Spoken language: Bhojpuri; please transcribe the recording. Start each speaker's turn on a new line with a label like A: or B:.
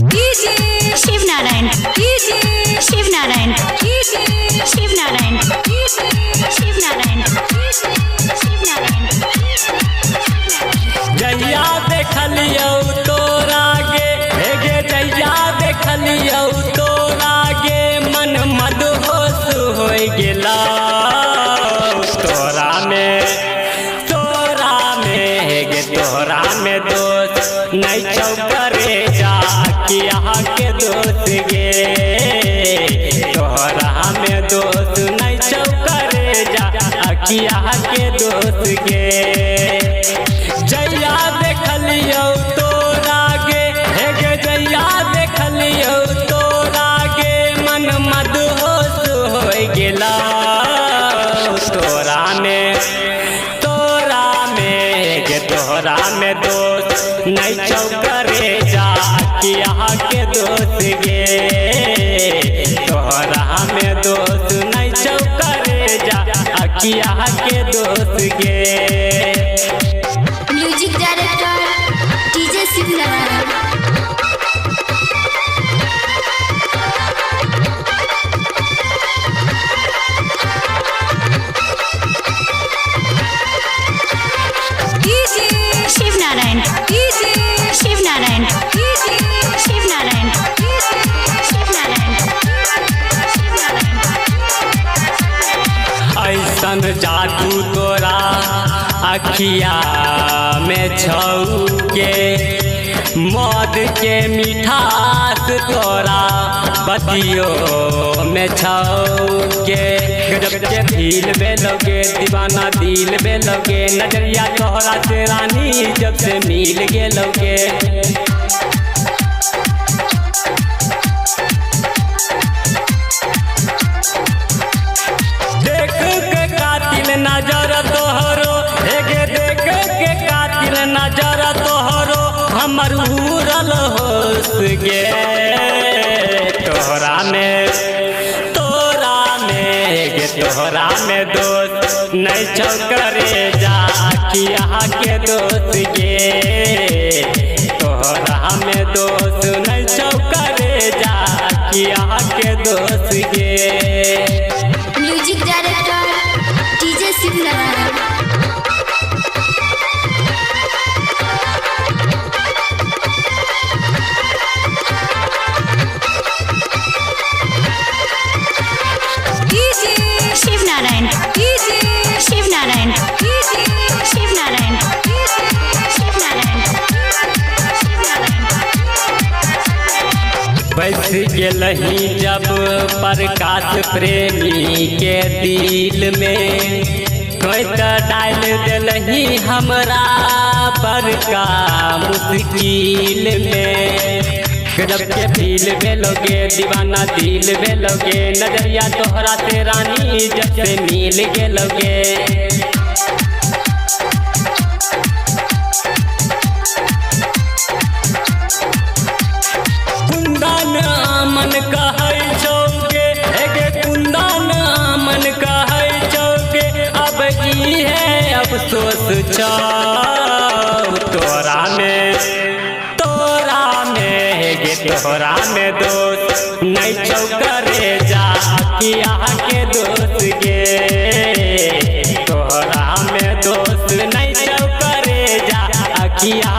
A: DJ Shiv Narayan, DJ Shiv Narayan, DJ Shiv Narayan, DJ Shiv Narayan, DJ Shiv Narayan.
B: जैया देखलियौ तोरा गे हे गे जैया देखलियौ तोरा गे मन मदहोश होय गेला तोरा में हे गे तोरा में दोस्त नहीं चौकरे जा किया के दोस्त गे तोरा में दोस्त नहीं चौकरे जा किया के दोस्त गे जैया देखलियौ तोरा गे हे गे जैया देखलियौ तोरा गे मन मदहोश होय गेला तोरा में दोस्त नहीं चौकरे जा किया के दोस्त गे तोरा में दोस्त नहीं चौकरे जा किया के दोस्त गे।
A: Music director DJ Shiv Narayan. Shiv Narayan, DJ Shiv Narayan, DJ Shiv Narayan, DJ Shiv Narayan, Shiv Narayan.
B: ऐसन जादू तोरा अखिया में छौके मौत के मिठास तोरा बतियो में छौके गजब के फील बेलोगे दीवाना दिल बेलोगे नजरिया तोहरा से रानी जब से मिल गेलोगे देख के कातिल नजर तोहरो हे गे देख के कातिल नजर तोहरो हमर उड़ल होश गे तोहरा में दोस्त नहीं चौकरे जा किया के दोस्त गे तोहरा में दोस्त नहीं चौकरे जा किया के दोस्त गे।
A: Music director DJ Shiv Narayan. Shiv Narayan, DJ Shiv Narayan, DJ Shiv Narayan, DJ Shiv Narayan, Shiv Narayan.
B: बस गेलही जब प्रकाश प्रेमी के दिल में कोई तो डाल दिलही हमरा बड़का मुश्किल में गजब के फील बेलोगे दीवाना दिल बेलोगे नजरिया तोहरा से रानी जब से मिल गेलोगे कुंदन मन कहै छौगे हे गे कुंदन मन कहै छौगे अब ई है अफसोस छौ तोरा में दोस्त नहीं चौकरे जा किया के दोस्त गे तोरा में दोस्त नहीं चौकरे जा किया